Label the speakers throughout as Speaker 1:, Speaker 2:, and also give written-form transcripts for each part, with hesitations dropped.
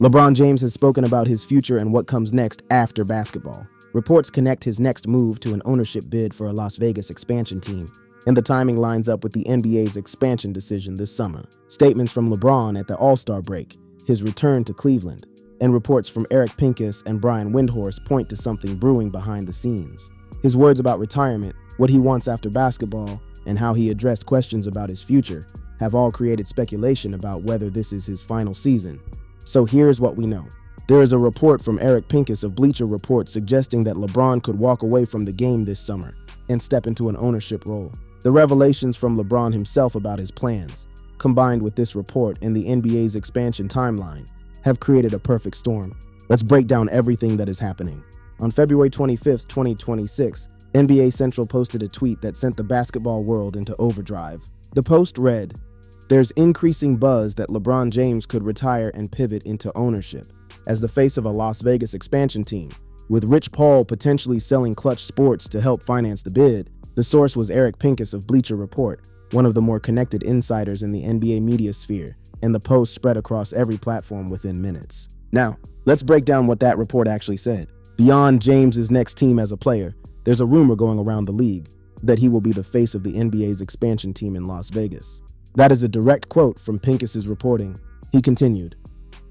Speaker 1: LeBron James has spoken about his future and what comes next after basketball. Reports connect his next move to an ownership bid for a Las Vegas expansion team, and the timing lines up with the NBA's expansion decision this summer. Statements from LeBron at the All-Star break, his return to Cleveland, and reports from Eric Pincus and Brian Windhorst point to something brewing behind the scenes. His words about retirement, what he wants after basketball, and how he addressed questions about his future have all created speculation about whether this is his final season. So here's what we know. There is a report from Eric Pincus of Bleacher Report suggesting that LeBron could walk away from the game this summer and step into an ownership role. The revelations from LeBron himself about his plans, combined with this report and the NBA's expansion timeline, have created a perfect storm. Let's break down everything that is happening. On February 25, 2026, NBA Central posted a tweet that sent the basketball world into overdrive. The post read, "There's increasing buzz that LeBron James could retire and pivot into ownership as the face of a Las Vegas expansion team, with Rich Paul potentially selling Clutch Sports to help finance the bid." The source was Eric Pincus of Bleacher Report, one of the more connected insiders in the NBA media sphere, and the post spread across every platform within minutes. Now, let's break down what that report actually said. Beyond James's next team as a player, there's a rumor going around the league that he will be the face of the NBA's expansion team in Las Vegas. That is a direct quote from Pincus's reporting. He continued,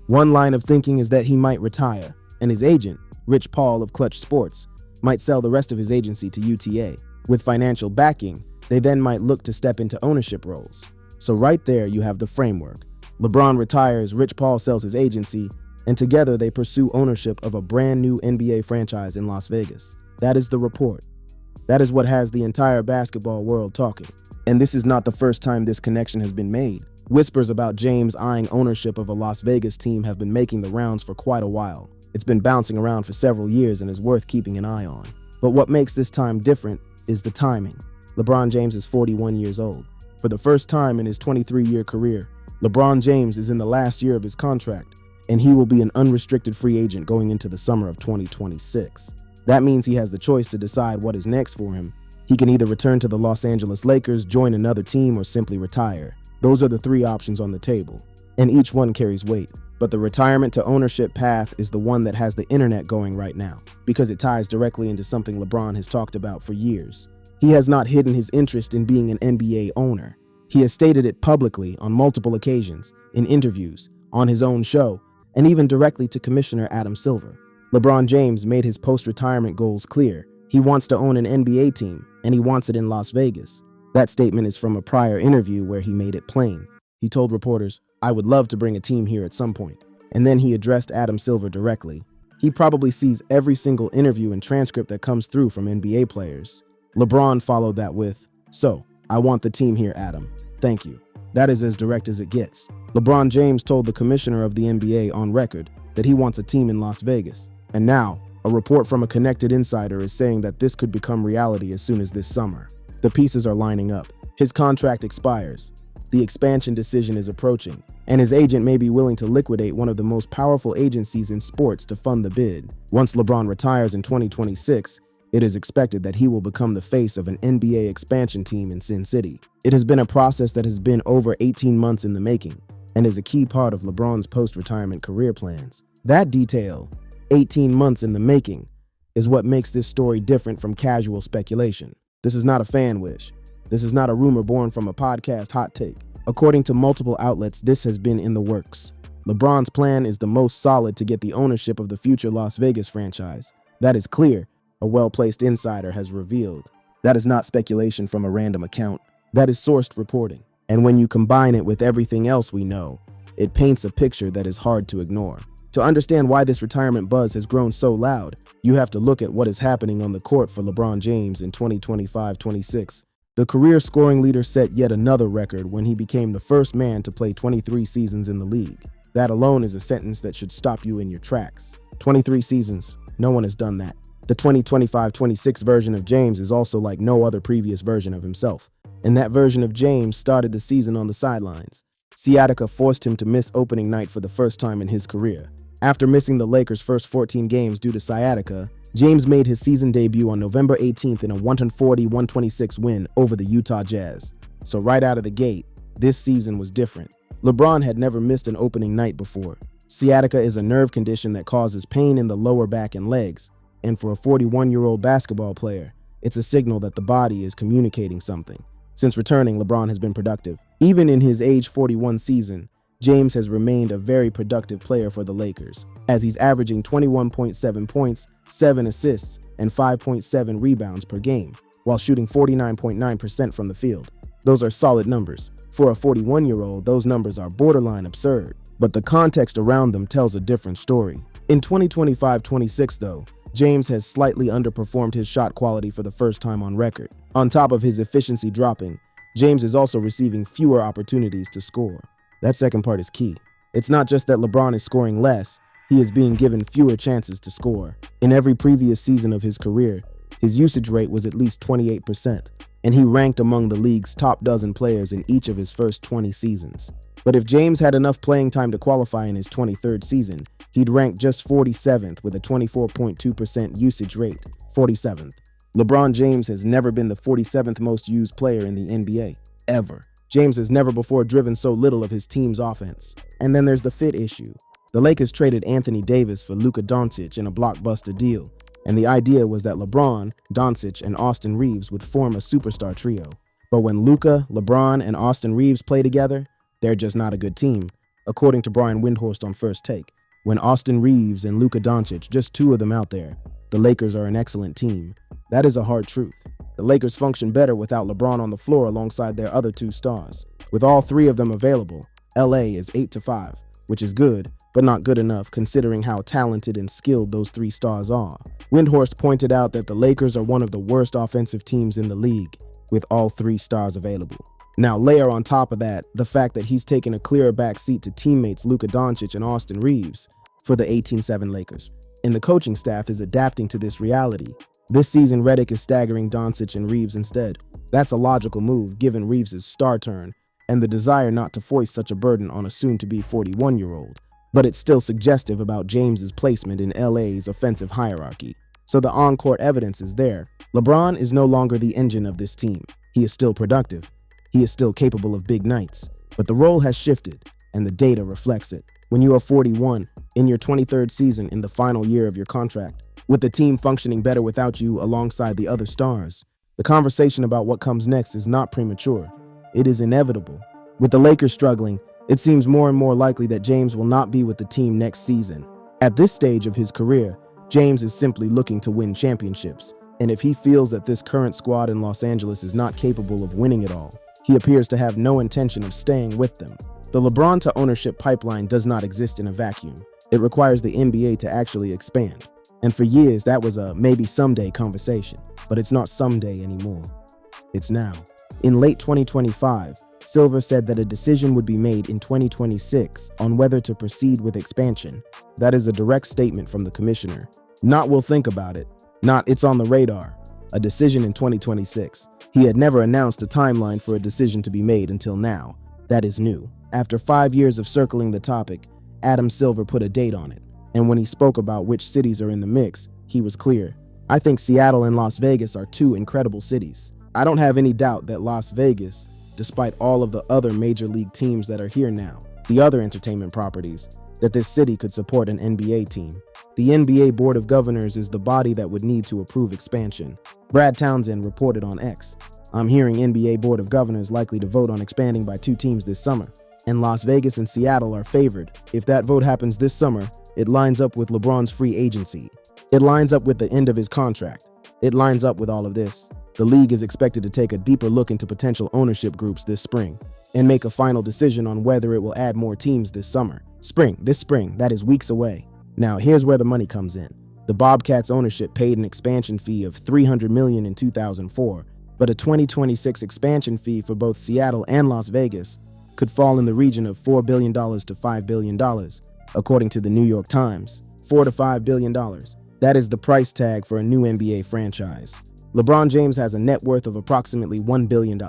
Speaker 1: "One line of thinking is that he might retire, and his agent, Rich Paul of Clutch Sports, might sell the rest of his agency to UTA. With financial backing, they then might look to step into ownership roles. So right there you have the framework. LeBron retires, Rich Paul sells his agency, and together they pursue ownership of a brand new NBA franchise in Las Vegas." That is the report. That is what has the entire basketball world talking. And this is not the first time this connection has been made. Whispers about James eyeing ownership of a Las Vegas team have been making the rounds for quite a while. It's been bouncing around for several years and is worth keeping an eye on. But what makes this time different is the timing. LeBron James is 41 years old. For the first time in his 23-year career, LeBron James is in the last year of his contract, and he will be an unrestricted free agent going into the summer of 2026. That means he has the choice to decide what is next for him. He can either return to the Los Angeles Lakers, join another team, or simply retire. Those are the three options on the table, and each one carries weight. But the retirement to ownership path is the one that has the internet going right now, because it ties directly into something LeBron has talked about for years. He has not hidden his interest in being an NBA owner. He has stated it publicly on multiple occasions, in interviews, on his own show, and even directly to Commissioner Adam Silver. LeBron James made his post-retirement goals clear. He wants to own an NBA team, and he wants it in Las Vegas. That statement is from a prior interview where he made it plain. He told reporters, "I would love to bring a team here at some point." And then he addressed Adam Silver directly. He probably sees every single interview and transcript that comes through from NBA players. LeBron followed that with, "So, I want the team here, Adam. Thank you." That is as direct as it gets. LeBron James told the commissioner of the NBA on record that he wants a team in Las Vegas. And now, a report from a connected insider is saying that this could become reality as soon as this summer. The pieces are lining up. His contract expires. The expansion decision is approaching, and his agent may be willing to liquidate one of the most powerful agencies in sports to fund the bid. Once LeBron retires in 2026, it is expected that he will become the face of an NBA expansion team in Sin City. It has been a process that has been over 18 months in the making, and is a key part of LeBron's post-retirement career plans. That detail, 18 months in the making, is what makes this story different from casual speculation. This is not a fan wish. This is not a rumor born from a podcast hot take. According to multiple outlets, this has been in the works. LeBron's plan is the most solid to get the ownership of the future Las Vegas franchise. That is clear, a well-placed insider has revealed. That is not speculation from a random account. That is sourced reporting. And when you combine it with everything else we know, it paints a picture that is hard to ignore. To understand why this retirement buzz has grown so loud, you have to look at what is happening on the court for LeBron James in 2025-26. The career scoring leader set yet another record when he became the first man to play 23 seasons in the league. That alone is a sentence that should stop you in your tracks. 23 seasons, no one has done that. The 2025-26 version of James is also like no other previous version of himself. And that version of James started the season on the sidelines. Sciatica forced him to miss opening night for the first time in his career. After missing the Lakers' first 14 games due to sciatica, James made his season debut on November 18th in a 140-126 win over the Utah Jazz. So right out of the gate, this season was different. LeBron had never missed an opening night before. Sciatica is a nerve condition that causes pain in the lower back and legs, and for a 41-year-old basketball player, it's a signal that the body is communicating something. Since returning, LeBron has been productive. Even in his age 41 season, James has remained a very productive player for the Lakers, as he's averaging 21.7 points, 7 assists, and 5.7 rebounds per game, while shooting 49.9% from the field. Those are solid numbers. For a 41-year-old, those numbers are borderline absurd, but the context around them tells a different story. In 2025-26, though, James has slightly underperformed his shot quality for the first time on record. On top of his efficiency dropping, James is also receiving fewer opportunities to score. That second part is key. It's not just that LeBron is scoring less, he is being given fewer chances to score. In every previous season of his career, his usage rate was at least 28%, and he ranked among the league's top dozen players in each of his first 20 seasons. But if James had enough playing time to qualify in his 23rd season, he'd rank just 47th with a 24.2% usage rate. 47th. LeBron James has never been the 47th most used player in the NBA, ever. James has never before driven so little of his team's offense. And then there's the fit issue. The Lakers traded Anthony Davis for Luka Doncic in a blockbuster deal, and the idea was that LeBron, Doncic, and Austin Reeves would form a superstar trio. But when Luka, LeBron, and Austin Reeves play together, they're just not a good team, according to Brian Windhorst on First Take. When Austin Reeves and Luka Doncic, just two of them out there, the Lakers are an excellent team. That is a hard truth. The Lakers function better without LeBron on the floor alongside their other two stars. With all three of them available, LA is 8-5, which is good, but not good enough considering how talented and skilled those three stars are. Windhorst pointed out that the Lakers are one of the worst offensive teams in the league, with all three stars available. Now layer on top of that the fact that he's taken a clearer backseat to teammates Luka Doncic and Austin Reeves for the 18-7 Lakers. And the coaching staff is adapting to this reality. This season, Redick is staggering Doncic and Reeves instead. That's a logical move given Reeves' star turn and the desire not to foist such a burden on a soon-to-be 41-year-old. But it's still suggestive about James's placement in LA's offensive hierarchy. So the on-court evidence is there. LeBron is no longer the engine of this team. He is still productive. He is still capable of big nights, but the role has shifted, and the data reflects it. When you are 41, in your 23rd season in the final year of your contract, with the team functioning better without you alongside the other stars, the conversation about what comes next is not premature. It is inevitable. With the Lakers struggling, it seems more and more likely that James will not be with the team next season. At this stage of his career, James is simply looking to win championships, and if he feels that this current squad in Los Angeles is not capable of winning it all, he appears to have no intention of staying with them. The LeBron to ownership pipeline does not exist in a vacuum. It requires the NBA to actually expand. And for years, that was a maybe someday conversation. But it's not someday anymore. It's now. In late 2025, Silver said that a decision would be made in 2026 on whether to proceed with expansion. That is a direct statement from the commissioner. Not we'll think about it. Not it's on the radar. A decision in 2026. He had never announced a timeline for a decision to be made until now. That is new. After 5 years of circling the topic, Adam Silver put a date on it. And when he spoke about which cities are in the mix, he was clear. I think Seattle and Las Vegas are two incredible cities. I don't have any doubt that Las Vegas, despite all of the other major league teams that are here now, the other entertainment properties, that this city could support an NBA team. The NBA Board of Governors is the body that would need to approve expansion. Brad Townsend reported on X. I'm hearing NBA Board of Governors likely to vote on expanding by 2 teams this summer, and Las Vegas and Seattle are favored. If that vote happens this summer, it lines up with LeBron's free agency. It lines up with the end of his contract. It lines up with all of this. The league is expected to take a deeper look into potential ownership groups this spring and make a final decision on whether it will add more teams this summer. This spring, that is weeks away. Now, here's where the money comes in. The Bobcats ownership paid an expansion fee of $300 million in 2004, but a 2026 expansion fee for both Seattle and Las Vegas could fall in the region of $4 billion to $5 billion, according to the New York Times. $4 to $5 billion. That is the price tag for a new NBA franchise. LeBron James has a net worth of approximately $1 billion.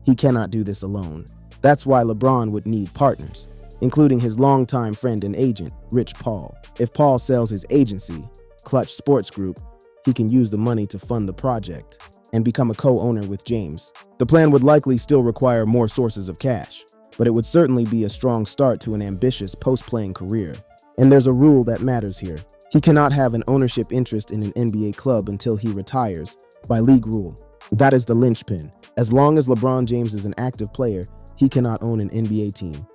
Speaker 1: He cannot do this alone. That's why LeBron would need partners, including his longtime friend and agent, Rich Paul. If Paul sells his agency, Clutch Sports Group, he can use the money to fund the project and become a co-owner with James. The plan would likely still require more sources of cash, but it would certainly be a strong start to an ambitious post-playing career. And there's a rule that matters here. He cannot have an ownership interest in an NBA club until he retires, by league rule. That is the linchpin. As long as LeBron James is an active player, he cannot own an NBA team.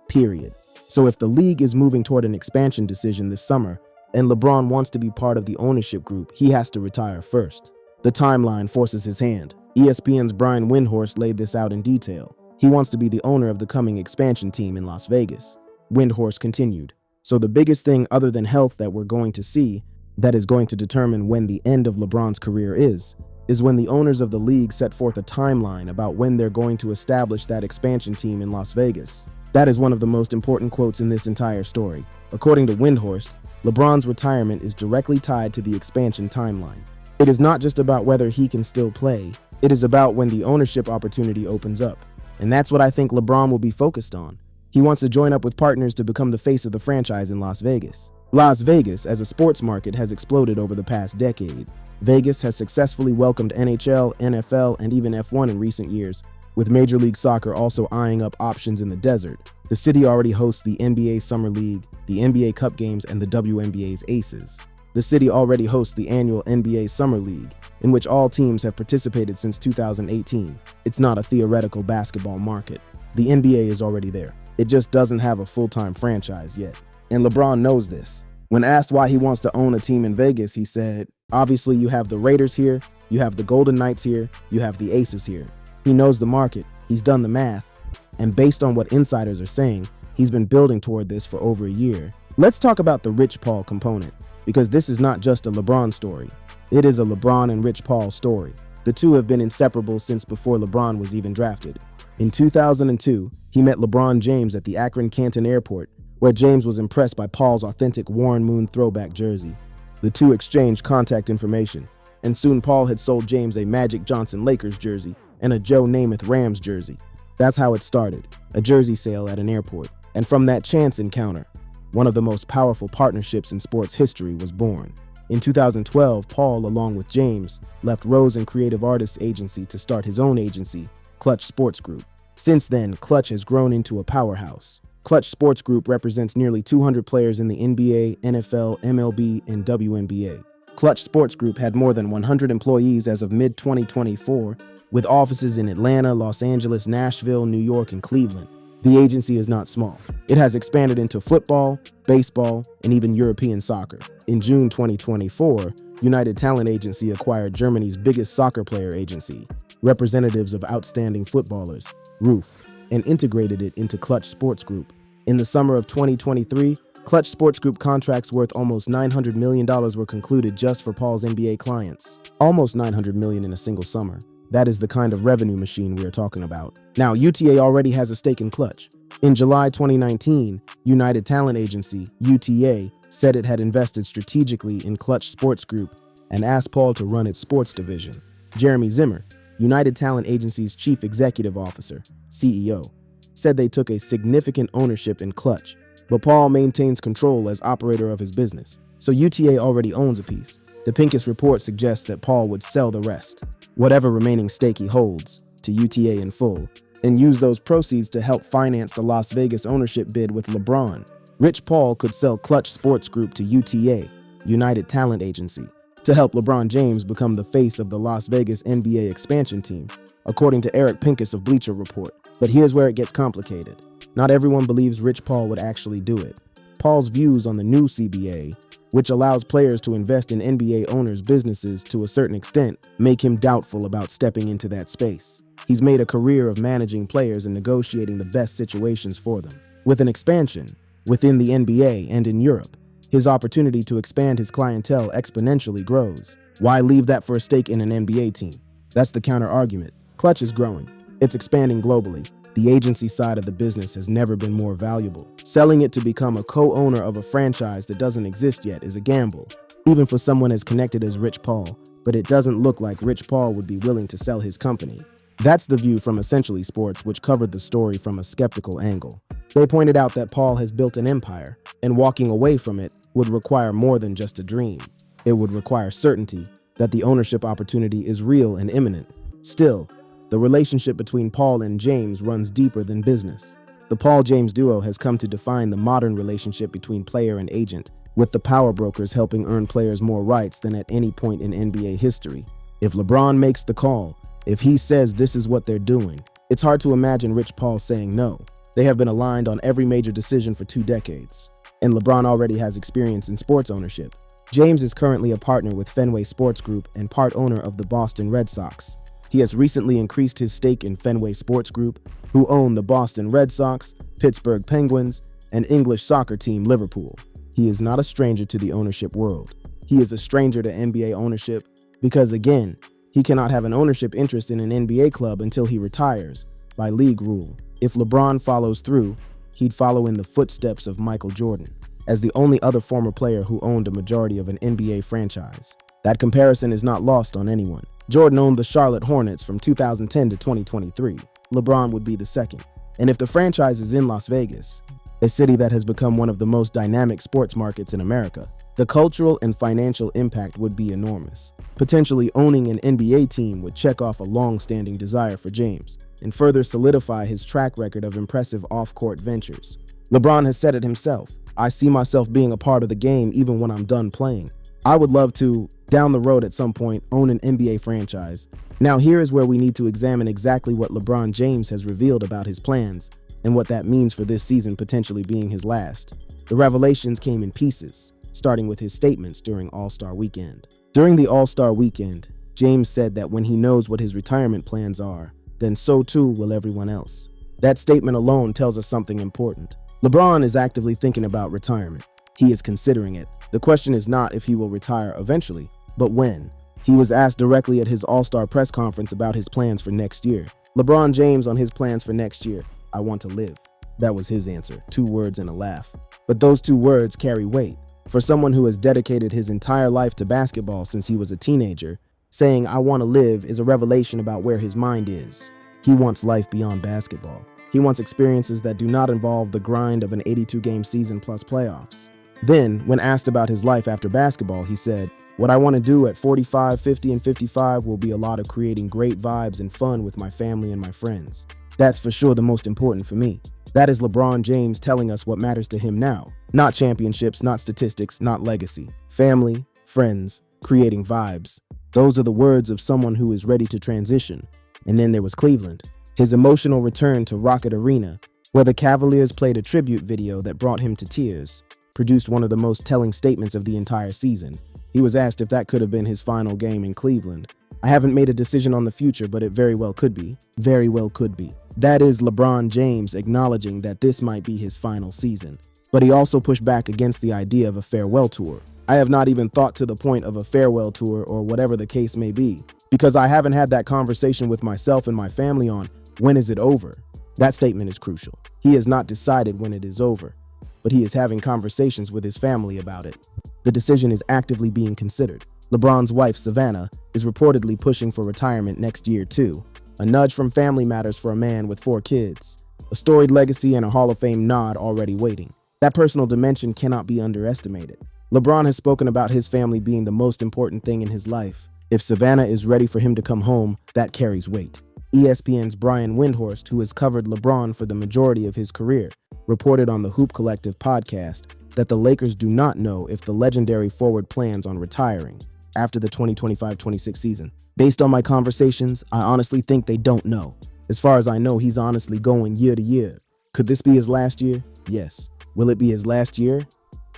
Speaker 1: Period. So if the league is moving toward an expansion decision this summer, and LeBron wants to be part of the ownership group, he has to retire first. The timeline forces his hand. ESPN's Brian Windhorst laid this out in detail. He wants to be the owner of the coming expansion team in Las Vegas. Windhorst continued. So the biggest thing other than health that we're going to see, that is going to determine when the end of LeBron's career is when the owners of the league set forth a timeline about when they're going to establish that expansion team in Las Vegas. That is one of the most important quotes in this entire story. According to Windhorst, LeBron's retirement is directly tied to the expansion timeline. It is not just about whether he can still play, it is about when the ownership opportunity opens up. And that's what I think LeBron will be focused on. He wants to join up with partners to become the face of the franchise in Las Vegas. Las Vegas, as a sports market, has exploded over the past decade. Vegas has successfully welcomed NHL, NFL, and even F1 in recent years, with Major League Soccer also eyeing up options in the desert. The city already hosts the NBA Summer League, the NBA Cup games, and the WNBA's Aces. The city already hosts the annual NBA Summer League, in which all teams have participated since 2018. It's not a theoretical basketball market. The NBA is already there. It just doesn't have a full-time franchise yet. And LeBron knows this. When asked why he wants to own a team in Vegas, he said, obviously you have the Raiders here, you have the Golden Knights here, you have the Aces here. He knows the market, he's done the math, and based on what insiders are saying, he's been building toward this for over a year. Let's talk about the Rich Paul component, because this is not just a LeBron story. It is a LeBron and Rich Paul story. The two have been inseparable since before LeBron was even drafted. In 2002, he met LeBron James at the Akron Canton Airport, where James was impressed by Paul's authentic Warren Moon throwback jersey. The two exchanged contact information, and soon Paul had sold James a Magic Johnson Lakers jersey and a Joe Namath Rams jersey. That's how it started, a jersey sale at an airport. And from that chance encounter, one of the most powerful partnerships in sports history was born. In 2012, Paul, along with James, left Rose and Creative Artists Agency to start his own agency, Clutch Sports Group. Since then, Clutch has grown into a powerhouse. Clutch Sports Group represents nearly 200 players in the NBA, NFL, MLB, and WNBA. Clutch Sports Group had more than 100 employees as of mid-2024, with offices in Atlanta, Los Angeles, Nashville, New York, and Cleveland. The agency is not small. It has expanded into football, baseball, and even European soccer. In June 2024, United Talent Agency acquired Germany's biggest soccer player agency, representatives of outstanding footballers, RUF, and integrated it into Clutch Sports Group. In the summer of 2023, Clutch Sports Group contracts worth almost $900 million were concluded just for Paul's NBA clients. Almost $900 million in a single summer. That is the kind of revenue machine we are talking about. Now, UTA already has a stake in Clutch. In July 2019, United Talent Agency, UTA, said it had invested strategically in Clutch Sports Group and asked Paul to run its sports division. Jeremy Zimmer, United Talent Agency's chief executive officer, CEO, said they took a significant ownership in Clutch, but Paul maintains control as operator of his business. So UTA already owns a piece. The Pincus report suggests that Paul would sell the rest, whatever remaining stake he holds, to UTA in full, and use those proceeds to help finance the Las Vegas ownership bid with LeBron. Rich Paul could sell Clutch Sports Group to UTA, United Talent Agency, to help LeBron James become the face of the Las Vegas NBA expansion team, according to Eric Pincus of Bleacher Report. But here's where it gets complicated. Not everyone believes Rich Paul would actually do it. Paul's views on the new CBA, which allows players to invest in NBA owners' businesses to a certain extent, make him doubtful about stepping into that space. He's made a career of managing players and negotiating the best situations for them. With an expansion within the NBA and in Europe, his opportunity to expand his clientele exponentially grows. Why leave that for a stake in an NBA team? That's the counter-argument. Clutch is growing. It's expanding globally. The agency side of the business has never been more valuable. Selling it to become a co-owner of a franchise that doesn't exist yet is a gamble, even for someone as connected as Rich Paul, but it doesn't look like Rich Paul would be willing to sell his company. That's the view from Essentially Sports, which covered the story from a skeptical angle. They pointed out that Paul has built an empire, and walking away from it would require more than just a dream. It would require certainty that the ownership opportunity is real and imminent. Still, the relationship between Paul and James runs deeper than business. The Paul James duo has come to define the modern relationship between player and agent, with the power brokers helping earn players more rights than at any point in NBA history. If LeBron makes the call, if he says this is what they're doing, it's hard to imagine Rich Paul saying no. They have been aligned on every major decision for 2 decades, and LeBron already has experience in sports ownership. James is currently a partner with Fenway Sports Group and part owner of the Boston Red Sox. He has recently increased his stake in Fenway Sports Group, who own the Boston Red Sox, Pittsburgh Penguins, and English soccer team Liverpool. He is not a stranger to the ownership world. He is a stranger to NBA ownership because, again, he cannot have an ownership interest in an NBA club until he retires, by league rule. If LeBron follows through, he'd follow in the footsteps of Michael Jordan, as the only other former player who owned a majority of an NBA franchise. That comparison is not lost on anyone. Jordan owned the Charlotte Hornets from 2010 to 2023. LeBron would be the second. And if the franchise is in Las Vegas, a city that has become one of the most dynamic sports markets in America, the cultural and financial impact would be enormous. Potentially owning an NBA team would check off a long-standing desire for James and further solidify his track record of impressive off-court ventures. LeBron has said it himself, "I see myself being a part of the game even when I'm done playing. I would love to, down the road at some point, own an NBA franchise." Now here is where we need to examine exactly what LeBron James has revealed about his plans and what that means for this season potentially being his last. The revelations came in pieces, starting with his statements during All-Star Weekend. During the All-Star Weekend, James said that when he knows what his retirement plans are, then so too will everyone else. That statement alone tells us something important. LeBron is actively thinking about retirement. He is considering it. The question is not if he will retire eventually, but when. He was asked directly at his All-Star press conference about his plans for next year. LeBron James on his plans for next year: "I want to live." That was his answer, 2 words and a laugh. But those 2 words carry weight. For someone who has dedicated his entire life to basketball since he was a teenager, saying "I want to live" is a revelation about where his mind is. He wants life beyond basketball. He wants experiences that do not involve the grind of an 82-game season plus playoffs. Then, when asked about his life after basketball, he said, "What I want to do at 45, 50, and 55 will be a lot of creating great vibes and fun with my family and my friends. That's for sure the most important for me." That is LeBron James telling us what matters to him now. Not championships, not statistics, not legacy. Family, friends, creating vibes. Those are the words of someone who is ready to transition. And then there was Cleveland. His emotional return to Rocket Arena, where the Cavaliers played a tribute video that brought him to tears, produced one of the most telling statements of the entire season. He was asked if that could have been his final game in Cleveland. "I haven't made a decision on the future, but it very well could be. Very well could be." That is LeBron James acknowledging that this might be his final season. But he also pushed back against the idea of a farewell tour. "I have not even thought to the point of a farewell tour or whatever the case may be, because I haven't had that conversation with myself and my family on when is it over." That statement is crucial. He has not decided when it is over, but he is having conversations with his family about it. The decision is actively being considered. LeBron's wife, Savannah, is reportedly pushing for retirement next year too. A nudge from Family Matters for a man with 4 kids. A storied legacy and a Hall of Fame nod already waiting. That personal dimension cannot be underestimated. LeBron has spoken about his family being the most important thing in his life. If Savannah is ready for him to come home, that carries weight. ESPN's Brian Windhorst, who has covered LeBron for the majority of his career, reported on the Hoop Collective podcast that the Lakers do not know if the legendary forward plans on retiring after the 2025-26 season. "Based on my conversations, I honestly think they don't know. As far as I know, he's honestly going year to year. Could this be his last year? Yes. Will it be his last year?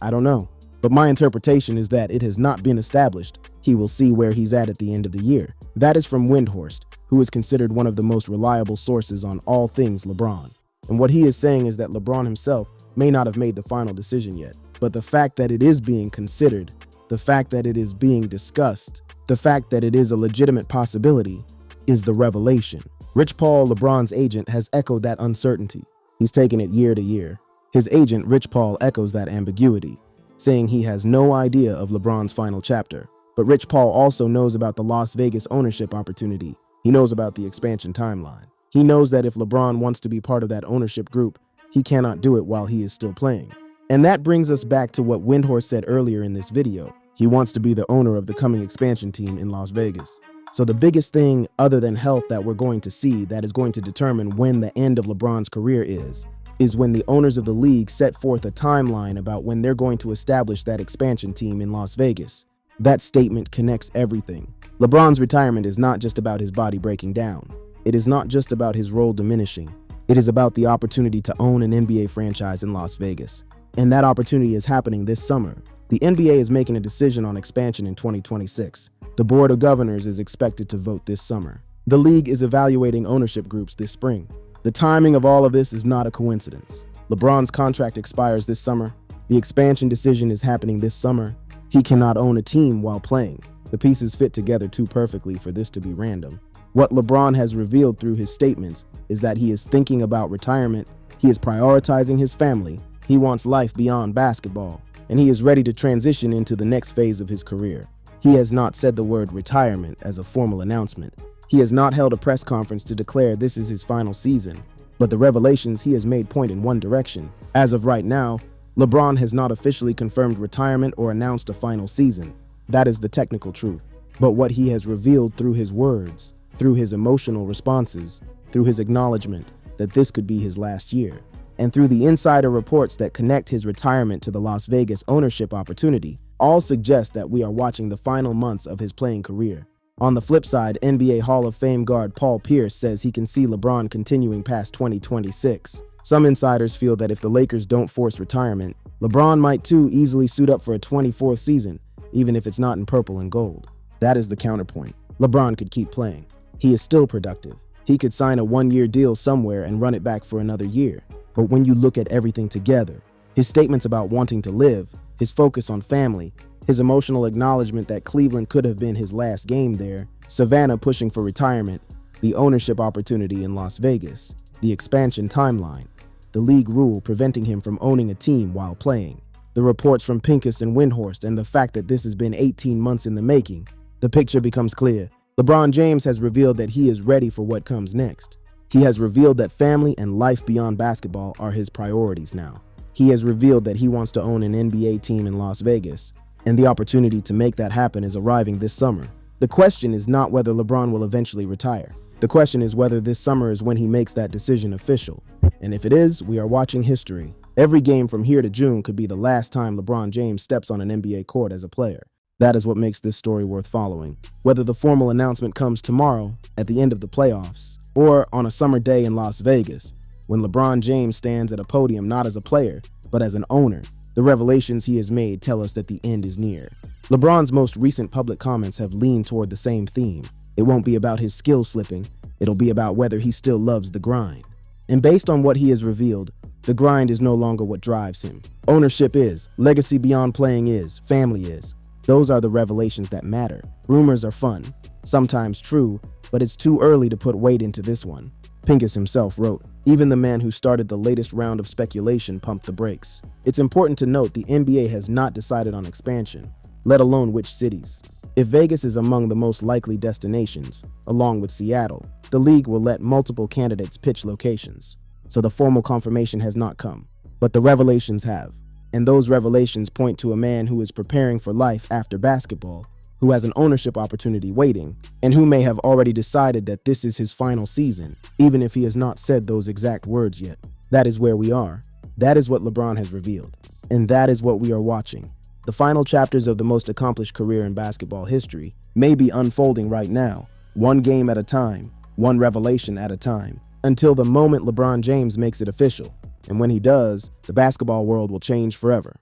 Speaker 1: I don't know. But my interpretation is that it has not been established. He will see where he's at the end of the year." That is from Windhorst, who is considered one of the most reliable sources on all things LeBron. And what he is saying is that LeBron himself may not have made the final decision yet, but the fact that it is being considered, the fact that it is being discussed, the fact that it is a legitimate possibility is the revelation. Rich Paul, LeBron's agent, has echoed that uncertainty. He's taken it year to year. His agent, Rich Paul, echoes that ambiguity, saying he has no idea of LeBron's final chapter. But Rich Paul also knows about the Las Vegas ownership opportunity. He knows about the expansion timeline. He knows that if LeBron wants to be part of that ownership group, he cannot do it while he is still playing. And that brings us back to what Windhorst said earlier in this video. He wants to be the owner of the coming expansion team in Las Vegas. So the biggest thing other than health that we're going to see that is going to determine when the end of LeBron's career is is when the owners of the league set forth a timeline about when they're going to establish that expansion team in Las Vegas. That statement connects everything. LeBron's retirement is not just about his body breaking down. It is not just about his role diminishing. It is about the opportunity to own an NBA franchise in Las Vegas. And that opportunity is happening this summer. The NBA is making a decision on expansion in 2026. The Board of Governors is expected to vote this summer. The league is evaluating ownership groups this spring. The timing of all of this is not a coincidence. LeBron's contract expires this summer. The expansion decision is happening this summer. He cannot own a team while playing. The pieces fit together too perfectly for this to be random. What LeBron has revealed through his statements is that he is thinking about retirement, he is prioritizing his family, he wants life beyond basketball, and he is ready to transition into the next phase of his career. He has not said the word retirement as a formal announcement. He has not held a press conference to declare this is his final season, but the revelations he has made point in one direction. As of right now, LeBron has not officially confirmed retirement or announced a final season. That is the technical truth. But what he has revealed through his words, through his emotional responses, through his acknowledgement that this could be his last year, and through the insider reports that connect his retirement to the Las Vegas ownership opportunity, all suggest that we are watching the final months of his playing career. On the flip side, NBA Hall of Fame guard Paul Pierce says he can see LeBron continuing past 2026. Some insiders feel that if the Lakers don't force retirement, LeBron might too easily suit up for a 24th season, even if it's not in purple and gold. That is the counterpoint. LeBron could keep playing. He is still productive. He could sign a one-year deal somewhere and run it back for another year. But when you look at everything together, his statements about wanting to live, his focus on family, his emotional acknowledgement that Cleveland could have been his last game there, Savannah pushing for retirement, the ownership opportunity in Las Vegas, the expansion timeline, the league rule preventing him from owning a team while playing, the reports from Pincus and Windhorst, and the fact that this has been 18 months in the making, the picture becomes clear. LeBron James has revealed that he is ready for what comes next. He has revealed that family and life beyond basketball are his priorities now. He has revealed that he wants to own an NBA team in Las Vegas, and the opportunity to make that happen is arriving this summer. The question is not whether LeBron will eventually retire. The question is whether this summer is when he makes that decision official. And if it is, we are watching history. Every game from here to June could be the last time LeBron James steps on an NBA court as a player. That is what makes this story worth following. Whether the formal announcement comes tomorrow, at the end of the playoffs, or on a summer day in Las Vegas, when LeBron James stands at a podium not as a player, but as an owner, the revelations he has made tell us that the end is near. LeBron's most recent public comments have leaned toward the same theme. It won't be about his skill slipping, it'll be about whether he still loves the grind. And based on what he has revealed, the grind is no longer what drives him. Ownership is, legacy beyond playing is, family is. Those are the revelations that matter. Rumors are fun, sometimes true, but it's too early to put weight into this one. Pincus himself wrote, "Even the man who started the latest round of speculation pumped the brakes." It's important to note the NBA has not decided on expansion, let alone which cities. If Vegas is among the most likely destinations, along with Seattle, the league will let multiple candidates pitch locations. So the formal confirmation has not come, but the revelations have. And those revelations point to a man who is preparing for life after basketball, who has an ownership opportunity waiting, and who may have already decided that this is his final season, even if he has not said those exact words yet. That is where we are. That is what LeBron has revealed. And that is what we are watching. The final chapters of the most accomplished career in basketball history may be unfolding right now, one game at a time, one revelation at a time, until the moment LeBron James makes it official. And when he does, the basketball world will change forever.